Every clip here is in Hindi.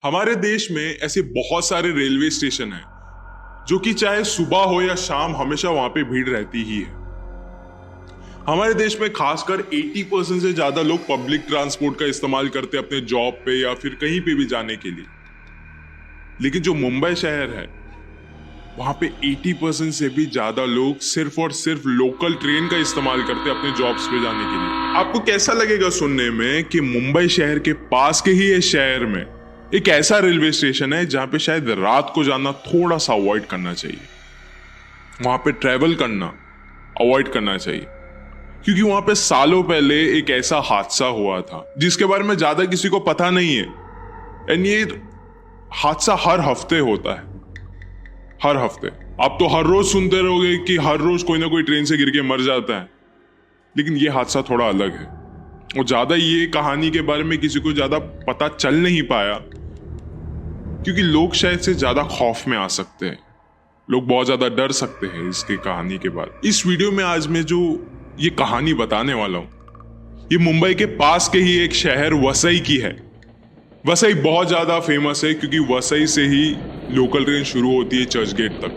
हमारे देश में ऐसे बहुत सारे रेलवे स्टेशन हैं जो कि चाहे सुबह हो या शाम हमेशा वहां पे भीड़ रहती ही है। हमारे देश में खासकर 80% से ज्यादा लोग पब्लिक ट्रांसपोर्ट का इस्तेमाल करते हैं अपने जॉब पे या फिर कहीं पे भी जाने के लिए। लेकिन जो मुंबई शहर है वहां पे 80% से भी ज्यादा लोग सिर्फ और सिर्फ लोकल ट्रेन का इस्तेमाल करते हैं अपने जॉब्स पे जाने के लिए। आपको कैसा लगेगा सुनने में कि मुंबई शहर के पास के ही इस शहर में एक ऐसा रेलवे स्टेशन है जहां पे शायद रात को जाना थोड़ा सा अवॉइड करना चाहिए, वहां पे ट्रेवल करना अवॉइड करना चाहिए, क्योंकि वहां पे सालों पहले एक ऐसा हादसा हुआ था जिसके बारे में ज्यादा किसी को पता नहीं है। एंड ये हादसा हर हफ्ते होता है, हर हफ्ते। आप तो हर रोज सुनते रहोगे कि हर रोज कोई ना कोई ट्रेन से गिर के मर जाता है, लेकिन ये हादसा थोड़ा अलग है और ज्यादा ये कहानी के बारे में किसी को ज्यादा पता चल नहीं पाया क्योंकि लोग शायद से ज्यादा खौफ में आ सकते हैं, लोग बहुत ज्यादा डर सकते हैं इसकी कहानी के बाद। इस वीडियो में आज मैं जो ये कहानी बताने वाला हूं ये मुंबई के पास के ही एक शहर वसई की है। वसई बहुत ज्यादा फेमस है क्योंकि वसई से ही लोकल ट्रेन शुरू होती है चर्च गेट तक।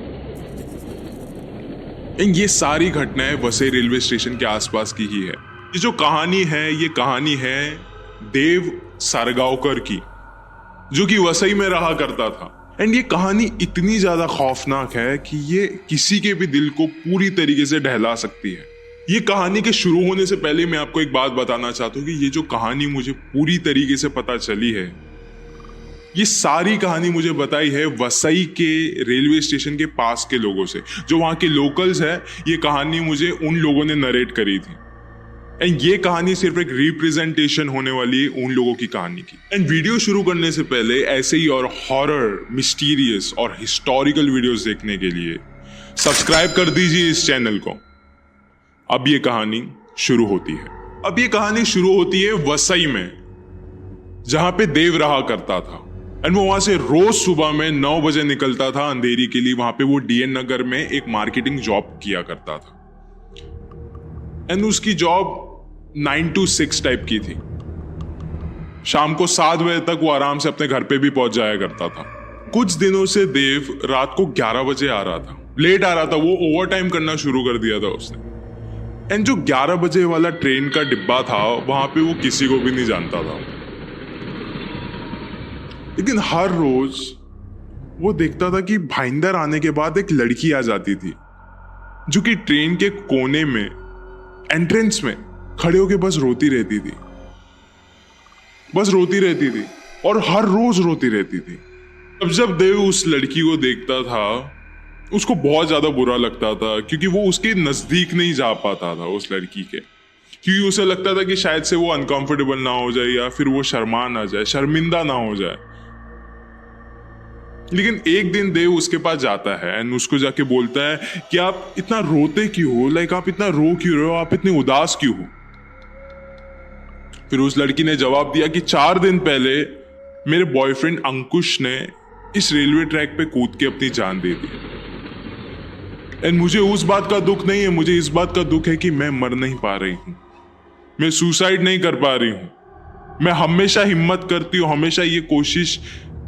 ये सारी घटनाएं वसई रेलवे स्टेशन के आसपास की ही है। ये जो कहानी है ये कहानी है देव सारगावकर की, जो कि वसई में रहा करता था। एंड ये कहानी इतनी ज्यादा खौफनाक है कि ये किसी के भी दिल को पूरी तरीके से दहला सकती है। ये कहानी के शुरू होने से पहले मैं आपको एक बात बताना चाहता हूं कि ये जो कहानी मुझे पूरी तरीके से पता चली है, ये सारी कहानी मुझे बताई है वसई के रेलवे स्टेशन के पास के लोगों से, जो वहां के लोकल्स है। ये कहानी मुझे उन लोगों ने नरेट करी थी। एंड ये कहानी सिर्फ एक रिप्रेजेंटेशन होने वाली है उन लोगों की कहानी की। एंड वीडियो शुरू करने से पहले ऐसे ही और हॉरर, मिस्टीरियस और हिस्टोरिकल वीडियोस देखने के लिए सब्सक्राइब कर दीजिए इस चैनल को। अब ये कहानी शुरू होती है। अब ये कहानी शुरू होती है वसई में, जहां पे देव रहा करता था। एंड वो वहां से रोज सुबह में 9 बजे निकलता था अंधेरी के लिए। वहां पे वो डीएन नगर में एक मार्केटिंग जॉब किया करता था। एंड उसकी जॉब 9 to 6 टाइप की थी। शाम को 7 बजे तक वो आराम से अपने घर पे भी पहुंच जाया करता था। कुछ दिनों से देव रात को 11 बजे आ रहा था, लेट आ रहा था। वो ओवर टाइम करना शुरू कर दिया था उसने। एंड जो 11 बजे वाला ट्रेन का डिब्बा था वहां पे वो किसी को भी नहीं जानता था, लेकिन हर रोज वो देखता था कि भाईंदर आने के बाद एक लड़की आ जाती थी जो कि ट्रेन के कोने में, एंट्रेंस में खड़े होके बस रोती रहती थी, बस रोती रहती थी और हर रोज रोती रहती थी। अब जब देव उस लड़की को देखता था उसको बहुत ज्यादा बुरा लगता था, क्योंकि वो उसके नजदीक नहीं जा पाता था उस लड़की के, क्योंकि उसे लगता था कि शायद से वो अनकंफर्टेबल ना हो जाए या फिर वो शर्मा ना जाए, शर्मिंदा ना हो जाए। लेकिन एक दिन देव उसके पास जाता है एंड उसको जाके बोलता है कि आप इतना रोते क्यों हो, लाइक आप इतना रो क्यों रहे हो, आप इतने उदास क्यों हो। फिर उस लड़की ने जवाब दिया कि 4 दिन पहले मेरे बॉयफ्रेंड अंकुश ने इस रेलवे ट्रैक पे कूद के अपनी जान दे दी। एंड मुझे उस बात का दुख नहीं है, मुझे इस बात का दुख है कि मैं मर नहीं पा रही हूं, मैं सुसाइड नहीं कर पा रही हूं। मैं हमेशा हिम्मत करती हूं, हमेशा ये कोशिश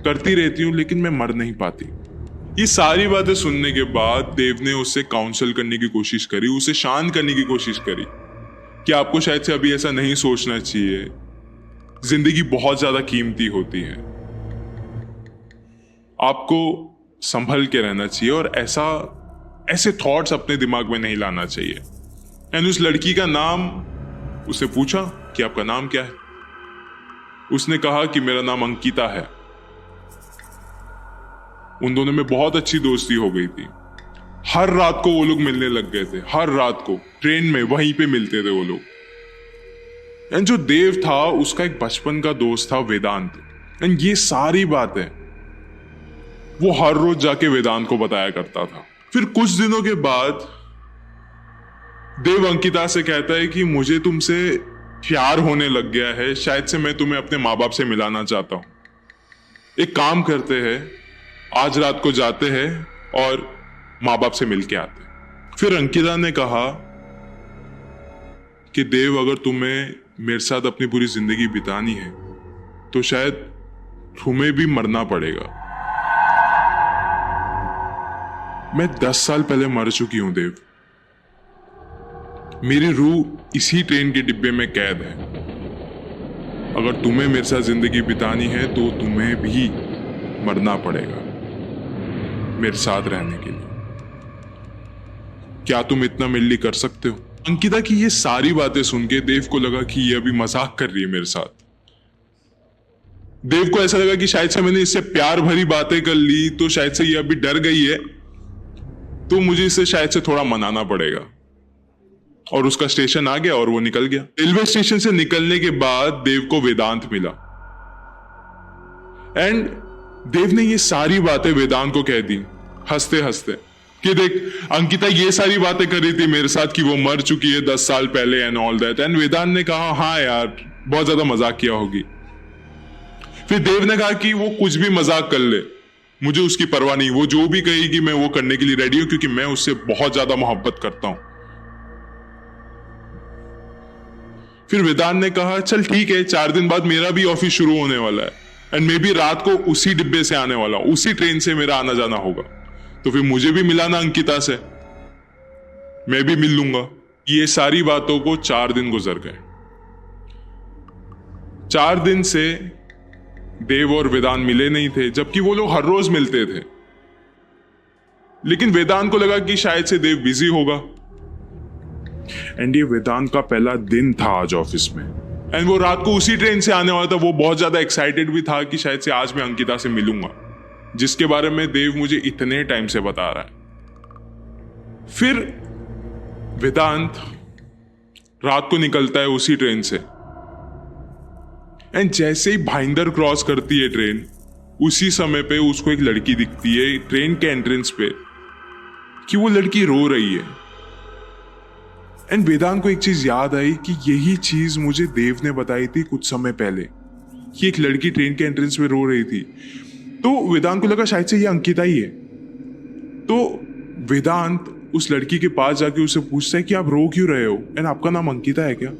करती रहती हूं, लेकिन मैं मर नहीं पाती। ये सारी बातें सुनने के बाद देव ने उससे काउंसल करने की कोशिश करी, उसे शांत करने की कोशिश करी कि आपको शायद से अभी ऐसा नहीं सोचना चाहिए, जिंदगी बहुत ज्यादा कीमती होती है, आपको संभल के रहना चाहिए और ऐसे थॉट्स अपने दिमाग में नहीं लाना चाहिए। एंड उस लड़की का नाम, उसे पूछा कि आपका नाम क्या है। उसने कहा कि मेरा नाम अंकिता है। उन दोनों में बहुत अच्छी दोस्ती हो गई थी। हर रात को वो लोग मिलने लग गए थे, हर रात को ट्रेन में वहीं पे मिलते थे वो लोग। एंड जो देव था उसका एक बचपन का दोस्त था वेदांत। एंड ये सारी बातें वो हर रोज जाके वेदांत को बताया करता था। फिर कुछ दिनों के बाद देव अंकिता से कहता है कि मुझे तुमसे प्यार होने लग गया है, शायद से मैं तुम्हें अपने माँ बाप से मिलाना चाहता हूं। एक काम करते हैं, आज रात को जाते हैं और माँ बाप से मिलके आते हैं। फिर अंकिता ने कहा कि देव, अगर तुम्हें मेरे साथ अपनी पूरी जिंदगी बितानी है तो शायद तुम्हें भी मरना पड़ेगा। मैं 10 साल पहले मर चुकी हूं देव। मेरी रूह इसी ट्रेन के डिब्बे में कैद है। अगर तुम्हें मेरे साथ जिंदगी बितानी है तो तुम्हें भी मरना पड़ेगा मेरे साथ रहने के लिए। क्या तुम इतना मेरे लिए कर सकते हो? अंकिता की ये सारी बातें सुन के देव को लगा कि ये अभी मजाक कर रही है मेरे साथ। देव को ऐसा लगा कि शायद से मैंने इससे प्यार भरी बातें कर ली तो शायद से ये अभी डर गई है, तो मुझे इसे शायद से थोड़ा मनाना पड़ेगा। और उसका स्टेशन आ गया और वो निकल गया। रेलवे स्टेशन से निकलने के बाद देव को वेदांत मिला एंड देव ने ये सारी बातें वेदांत को कह दी हंसते हंसते कि देख अंकिता ये सारी बातें कर रही थी मेरे साथ कि वो मर चुकी है 10 साल पहले एंड ऑल दैट। एंड वेदांत ने कहा हाँ यार बहुत ज्यादा मजाक किया होगी। फिर देव ने कहा कि वो कुछ भी मजाक कर ले, मुझे उसकी परवाह नहीं, वो जो भी कहेगी मैं वो करने के लिए रेडी हूं क्योंकि मैं उससे बहुत ज्यादा मोहब्बत करता हूं। फिर वेदांत ने कहा चल ठीक है, 4 दिन बाद मेरा भी ऑफिस शुरू होने वाला है एंड मैं भी रात को उसी डिब्बे से आने वाला हूं, उसी ट्रेन से मेरा आना जाना होगा, तो फिर मुझे भी मिलाना अंकिता से, मैं भी मिल लूंगा। ये सारी बातों को 4 दिन गुजर गए। 4 दिन से देव और वेदांत मिले नहीं थे, जबकि वो लोग हर रोज मिलते थे। लेकिन वेदांत को लगा कि शायद से देव बिजी होगा एंड ये वेदांत का पहला दिन था आज ऑफिस में एंड वो रात को उसी ट्रेन से आने वाला था। वो बहुत ज्यादा एक्साइटेड भी था कि शायद से आज मैं अंकिता से मिलूंगा, जिसके बारे में देव मुझे इतने टाइम से बता रहा है। फिर वेदांत रात को निकलता है उसी ट्रेन से एंड जैसे ही भाईंदर क्रॉस करती है ट्रेन, उसी समय पे उसको एक लड़की दिखती है ट्रेन के एंट्रेंस पे कि वो लड़की रो रही है। एंड वेदांत को एक चीज याद आई कि यही चीज मुझे देव ने बताई थी कुछ समय पहले कि एक लड़की ट्रेन के एंट्रेंस में रो रही थी। तो वेदांत को लगा शायद से ये अंकिता ही है। तो वेदांत उस लड़की के पास जाके उससे पूछता है कि आप रो क्यों रहे हो एंड आपका नाम अंकिता है क्या?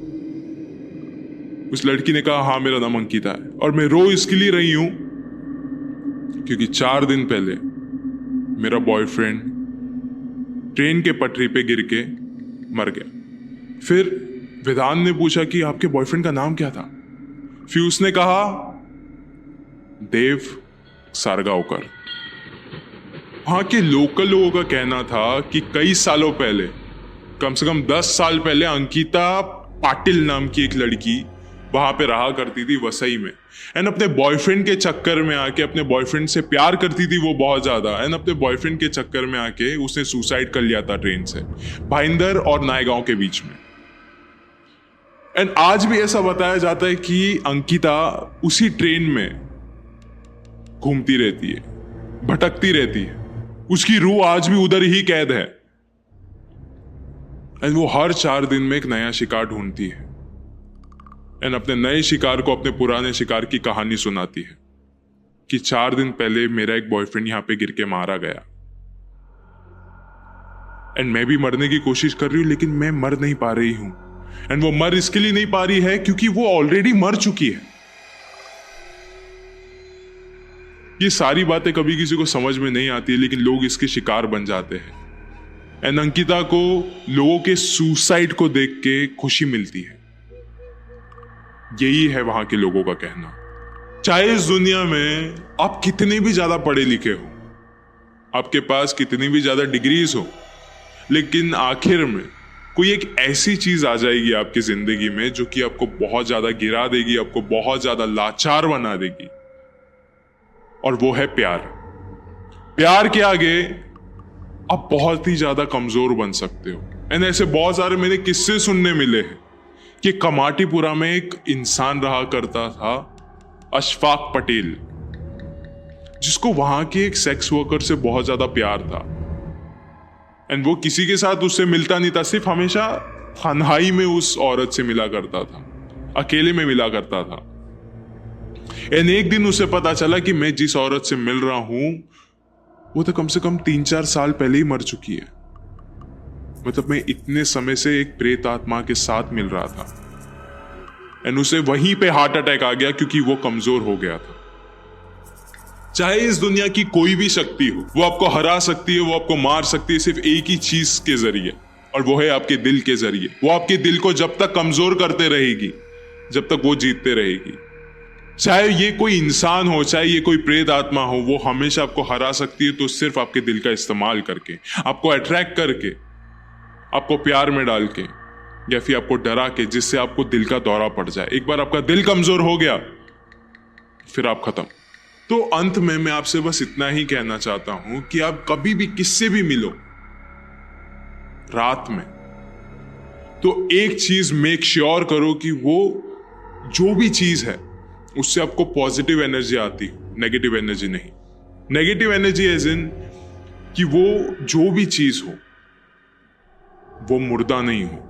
उस लड़की ने कहा हाँ मेरा नाम अंकिता है और मैं रो इसके लिए रही हूं क्योंकि 4 दिन पहले मेरा बॉयफ्रेंड ट्रेन के पटरी पे गिर के मर गया। फिर वेदांत ने पूछा कि आपके बॉयफ्रेंड का नाम क्या था? फिर उसने कहा देव सारगावकर। वहां के लोकल लोगों का कहना था कि कई सालों पहले, कम से कम 10 साल पहले, अंकिता पाटिल नाम की एक लड़की वहां पे रहा करती थी वसई में एंड अपने बॉयफ्रेंड के चक्कर में आके, अपने बॉयफ्रेंड से प्यार करती थी वो बहुत ज्यादा एंड अपने बॉयफ्रेंड के चक्कर में आके उसने सुसाइड कर लिया था ट्रेन से, भाईंदर और नायगांव के बीच में। एंड आज भी ऐसा बताया जाता है कि अंकिता उसी ट्रेन में घूमती रहती है, भटकती रहती है, उसकी रूह आज भी उधर ही कैद है एंड वो हर 4 दिन में एक नया शिकार ढूंढती है एंड अपने नए शिकार को अपने पुराने शिकार की कहानी सुनाती है कि 4 दिन पहले मेरा एक बॉयफ्रेंड यहां पे गिर के मारा गया एंड मैं भी मरने की कोशिश कर रही हूं लेकिन मैं मर नहीं पा रही हूं। एंड वो मर इसके लिए नहीं पा रही है क्योंकि वो ऑलरेडी मर चुकी है। ये सारी बातें कभी किसी को समझ में नहीं आती है लेकिन लोग इसके शिकार बन जाते हैं एंड अंकिता को लोगों के सुसाइड को देख के खुशी मिलती है। यही है वहां के लोगों का कहना। चाहे इस दुनिया में आप कितने भी ज्यादा पढ़े लिखे हो, आपके पास कितनी भी ज्यादा डिग्रीज हो, लेकिन आखिर में कोई एक ऐसी चीज आ जाएगी आपकी जिंदगी में जो कि आपको बहुत ज्यादा गिरा देगी, आपको बहुत ज्यादा लाचार बना देगी, और वो है प्यार। प्यार के आगे आप बहुत ही ज्यादा कमजोर बन सकते हो। एंड ऐसे बहुत सारे मैंने किस्से सुनने मिले हैं कि कमाटीपुरा में एक इंसान रहा करता था, अशफाक पटेल, जिसको वहां के एक सेक्स वर्कर से बहुत ज्यादा प्यार था एंड वो किसी के साथ उससे मिलता नहीं था, सिर्फ हमेशा तन्हाई में उस औरत से मिला करता था, अकेले में मिला करता था। एंड एक दिन उसे पता चला कि मैं जिस औरत से मिल रहा हूं वो तो कम से कम 3-4 साल पहले ही मर चुकी है। मतलब मैं इतने समय से एक प्रेत आत्मा के साथ मिल रहा था एंड उसे वहीं पे हार्ट अटैक आ गया क्योंकि वो कमजोर हो गया था। चाहे इस दुनिया की कोई भी शक्ति हो, वो आपको हरा सकती है, वो आपको मार सकती है सिर्फ एक ही चीज के जरिए, और वो है आपके दिल के जरिए। वो आपके दिल को जब तक कमजोर करते रहेगी, जब तक वो जीतते रहेगी। चाहे ये कोई इंसान हो, चाहे ये कोई प्रेत आत्मा हो, वो हमेशा आपको हरा सकती है, तो सिर्फ आपके दिल का इस्तेमाल करके, आपको अट्रैक्ट करके, आपको प्यार में डाल के, या फिर आपको डरा के, जिससे आपको दिल का दौरा पड़ जाए। एक बार आपका दिल कमजोर हो गया, फिर आप खत्म। तो अंत में मैं आपसे बस इतना ही कहना चाहता हूं कि आप कभी भी किससे भी मिलो रात में, तो एक चीज मेक श्योर करो कि वो जो भी चीज है उससे आपको पॉजिटिव एनर्जी आती हो, नेगेटिव एनर्जी नहीं। नेगेटिव एनर्जी एज इन कि वो जो भी चीज हो वो मुर्दा नहीं हो,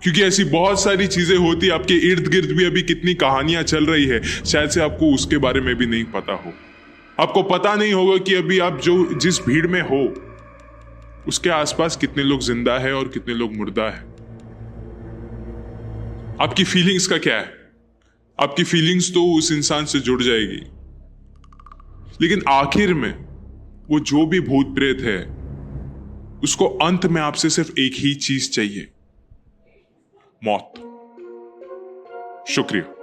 क्योंकि ऐसी बहुत सारी चीजें होती, आपके इर्द गिर्द भी अभी कितनी कहानियां चल रही है, शायद से आपको उसके बारे में भी नहीं पता हो। आपको पता नहीं होगा कि अभी आप जो जिस भीड़ में हो उसके आसपास कितने लोग जिंदा है और कितने लोग मुर्दा है। आपकी फीलिंग्स का क्या है? आपकी फीलिंग्स तो उस इंसान से जुड़ जाएगी, लेकिन आखिर में वो जो भी भूत प्रेत है उसको अंत में आपसे सिर्फ एक ही चीज चाहिए, मौत। शुक्रिया।